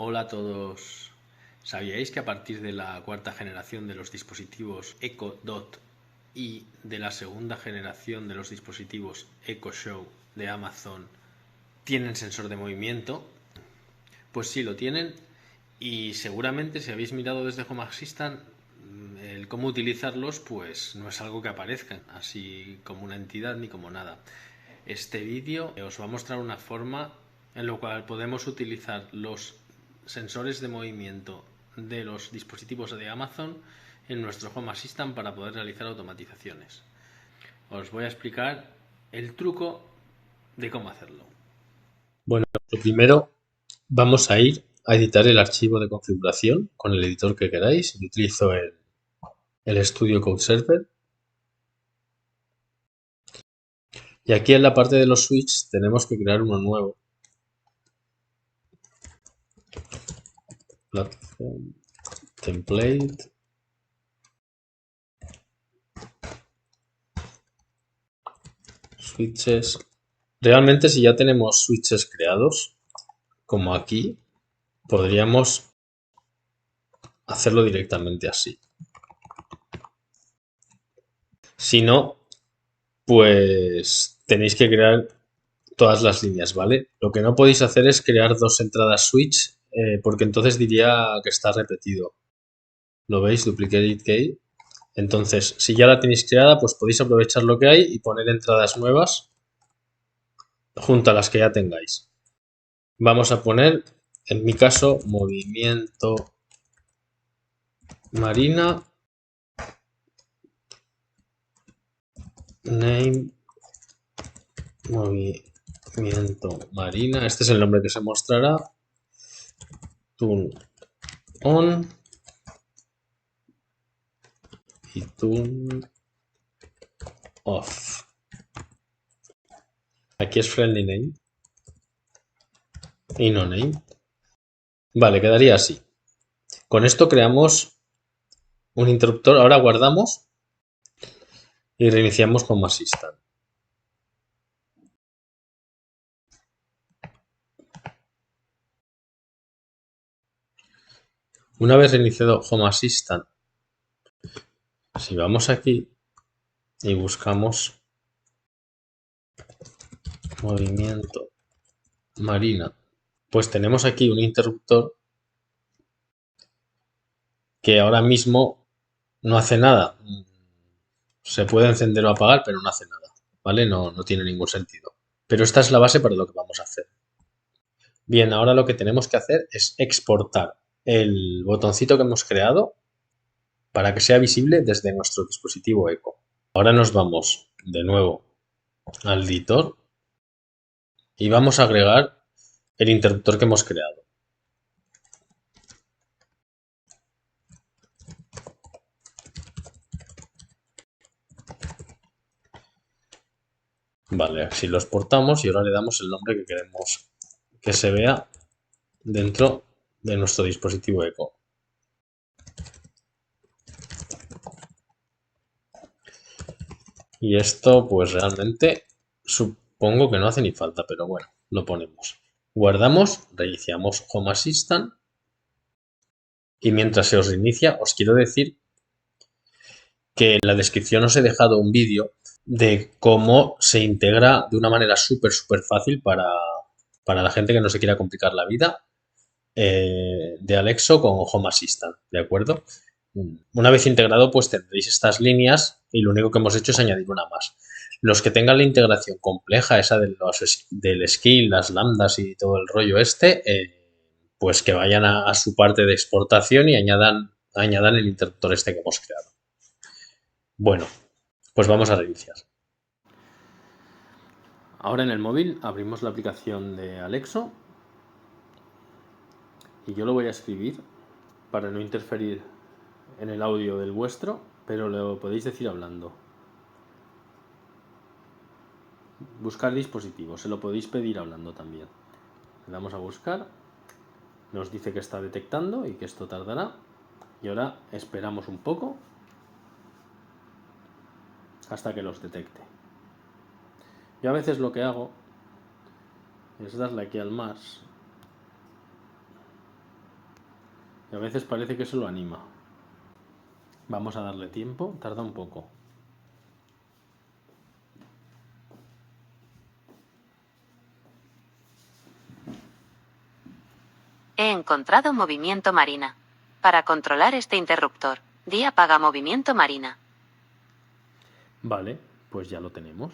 Hola a todos. ¿Sabíais que a partir de la cuarta generación de los dispositivos Echo Dot y de la segunda generación de los dispositivos Echo Show de Amazon tienen sensor de movimiento? Pues sí, lo tienen, y seguramente si habéis mirado desde Home Assistant el cómo utilizarlos, pues no es algo que aparezcan así como una entidad ni como nada. Este vídeo os va a mostrar una forma en la cual podemos utilizar los sensores de movimiento de los dispositivos de Amazon en nuestro Home Assistant para poder realizar automatizaciones. Os voy a explicar el truco de cómo hacerlo. Bueno, lo primero vamos a ir a editar el archivo de configuración con el editor que queráis. Yo utilizo el Studio Code Server. Y aquí en la parte de los switches tenemos que crear uno nuevo. Platform, template. Switches. Realmente si ya tenemos switches creados, como aquí, podríamos hacerlo directamente así. Si no, pues tenéis que crear todas las líneas, ¿vale? Lo que no podéis hacer es crear dos entradas switch, porque entonces diría que está repetido. ¿Lo veis? Duplicate key. Entonces, si ya la tenéis creada, pues podéis aprovechar lo que hay y poner entradas nuevas junto a las que ya tengáis. Vamos a poner, en mi caso, movimiento marina, name, movimiento marina. Este es el nombre que se mostrará. Turn on y turn off. Aquí es friendly name y no name. Vale, quedaría así. Con esto creamos un interruptor. Ahora guardamos y reiniciamos Home Assistant. Una vez reiniciado Home Assistant, si vamos aquí y buscamos movimiento marina, pues tenemos aquí un interruptor que ahora mismo no hace nada. Se puede encender o apagar, pero no hace nada, ¿vale? No tiene ningún sentido. Pero esta es la base para lo que vamos a hacer. Bien, ahora lo que tenemos que hacer es exportar el botoncito que hemos creado para que sea visible desde nuestro dispositivo Echo. Ahora nos vamos de nuevo al editor y vamos a agregar el interruptor que hemos creado. Vale, así lo exportamos y ahora le damos el nombre que queremos que se vea dentro de nuestro dispositivo Echo. Y esto pues realmente supongo que no hace ni falta, pero bueno, lo ponemos. Guardamos, reiniciamos Home Assistant y mientras se os reinicia os quiero decir que en la descripción os he dejado un vídeo de cómo se integra de una manera súper fácil para la gente que no se quiera complicar la vida de Alexo con Home Assistant, ¿de acuerdo? Una vez integrado, pues tendréis estas líneas y lo único que hemos hecho es añadir una más. Los que tengan la integración compleja, esa del skill, las lambdas y todo el rollo pues que vayan a su parte de exportación y añadan el interruptor este que hemos creado. Bueno, pues vamos a reiniciar. Ahora en el móvil abrimos la aplicación de Alexo y yo lo voy a escribir para no interferir en el audio del vuestro, pero lo podéis decir hablando. Buscar dispositivos, se lo podéis pedir hablando también. Le damos a buscar, nos dice que está detectando y que esto tardará, y ahora esperamos un poco hasta que los detecte. Yo a veces lo que hago es darle aquí al más Y a veces parece que eso lo anima. Vamos a darle tiempo, tarda un poco. He encontrado movimiento marina. Para controlar este interruptor, di apaga movimiento marina. Vale, pues ya lo tenemos.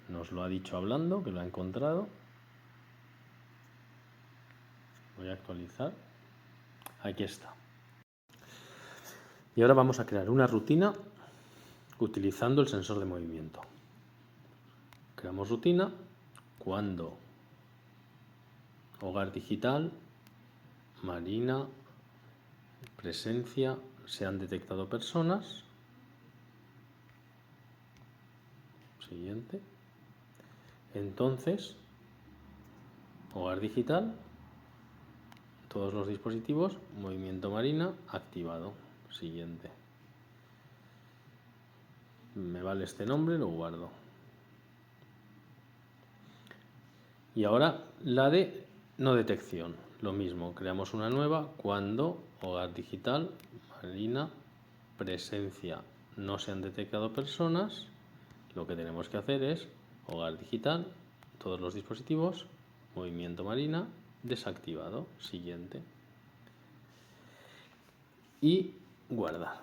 Nos lo ha dicho hablando, que lo ha encontrado. Voy a actualizar. Aquí está. Y ahora vamos a crear una rutina utilizando el sensor de movimiento. Creamos rutina cuando hogar digital, marina, presencia, se han detectado personas. Siguiente. Entonces, hogar digital, todos los dispositivos, movimiento marina activado. Siguiente. Me vale este nombre, lo guardo. Y ahora la de no detección. Lo mismo, creamos una nueva cuando hogar digital, marina, presencia, no se han detectado personas. Lo que tenemos que hacer es hogar digital, todos los dispositivos, movimiento marina, desactivado. Siguiente. Y guardar.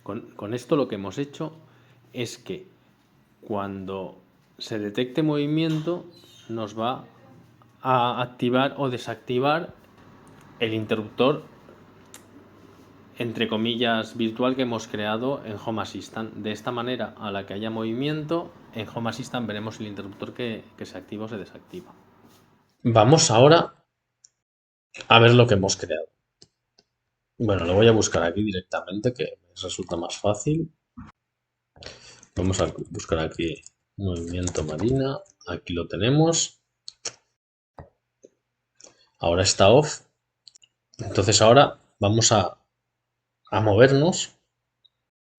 Con esto lo que hemos hecho es que cuando se detecte movimiento nos va a activar o desactivar el interruptor, entre comillas, virtual que hemos creado en Home Assistant. De esta manera, a la que haya movimiento, en Home Assistant veremos el interruptor que se activa o se desactiva. Vamos ahora a ver lo que hemos creado. Bueno, lo voy a buscar aquí directamente, que me resulta más fácil. Vamos a buscar aquí movimiento marina. Aquí lo tenemos. Ahora está off. Entonces ahora vamos a movernos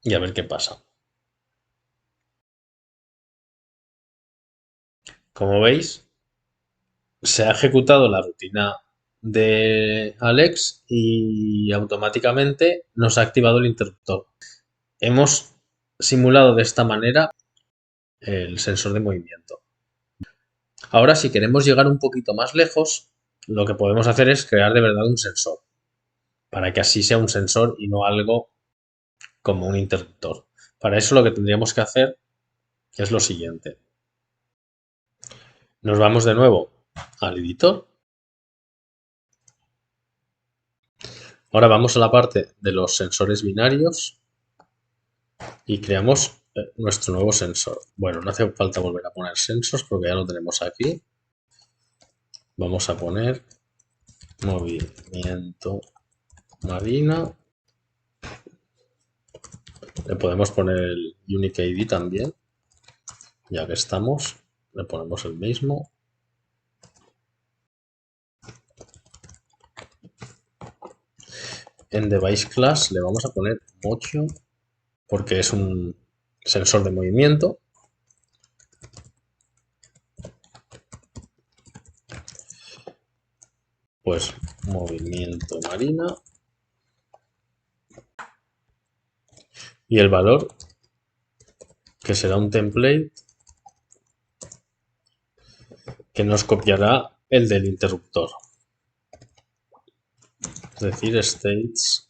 y a ver qué pasa. Como veis, se ha ejecutado la rutina de Alex y automáticamente nos ha activado el interruptor. Hemos simulado de esta manera el sensor de movimiento. Ahora, si queremos llegar un poquito más lejos, lo que podemos hacer es crear de verdad un sensor, para que así sea un sensor y no algo como un interruptor. Para eso lo que tendríamos que hacer es lo siguiente. Nos vamos de nuevo al editor. Ahora vamos a la parte de los sensores binarios y creamos nuestro nuevo sensor. Bueno, no hace falta volver a poner sensors porque ya lo tenemos aquí. Vamos a poner movimiento marina. Le podemos poner el Unique ID también. Ya que estamos, le ponemos el mismo. En Device Class le vamos a poner Motion porque es un sensor de movimiento. Pues movimiento marina. Y el valor, que será un template que nos copiará el del interruptor. Es decir, states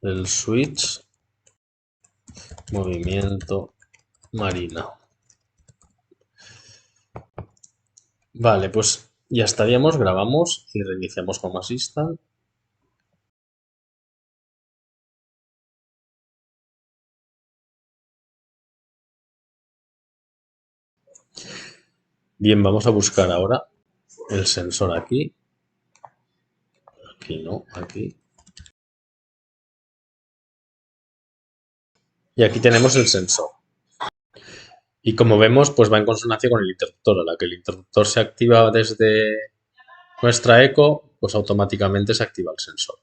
del switch movimiento marina. Vale, pues ya estaríamos, grabamos y reiniciamos Home Assistant. Bien, vamos a buscar ahora el sensor aquí. Aquí no, aquí. Y aquí tenemos el sensor. Y como vemos, pues va en consonancia con el interruptor. A la que el interruptor se activa desde nuestra eco, pues automáticamente se activa el sensor.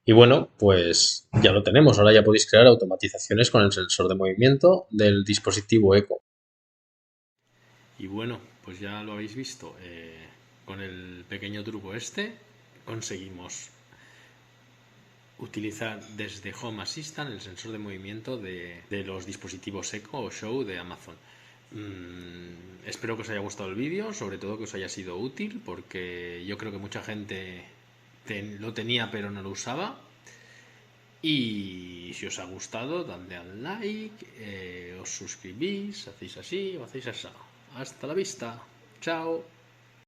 Y bueno, pues ya lo tenemos. Ahora ya podéis crear automatizaciones con el sensor de movimiento del dispositivo eco. Y bueno, pues ya lo habéis visto, con el pequeño truco este conseguimos utilizar desde Home Assistant el sensor de movimiento de los dispositivos Echo o Show de Amazon. Espero que os haya gustado el vídeo, sobre todo que os haya sido útil, porque yo creo que mucha gente lo tenía pero no lo usaba. Y si os ha gustado, dadle al like, os suscribís, hacéis así o hacéis así. Hasta la vista. Chao.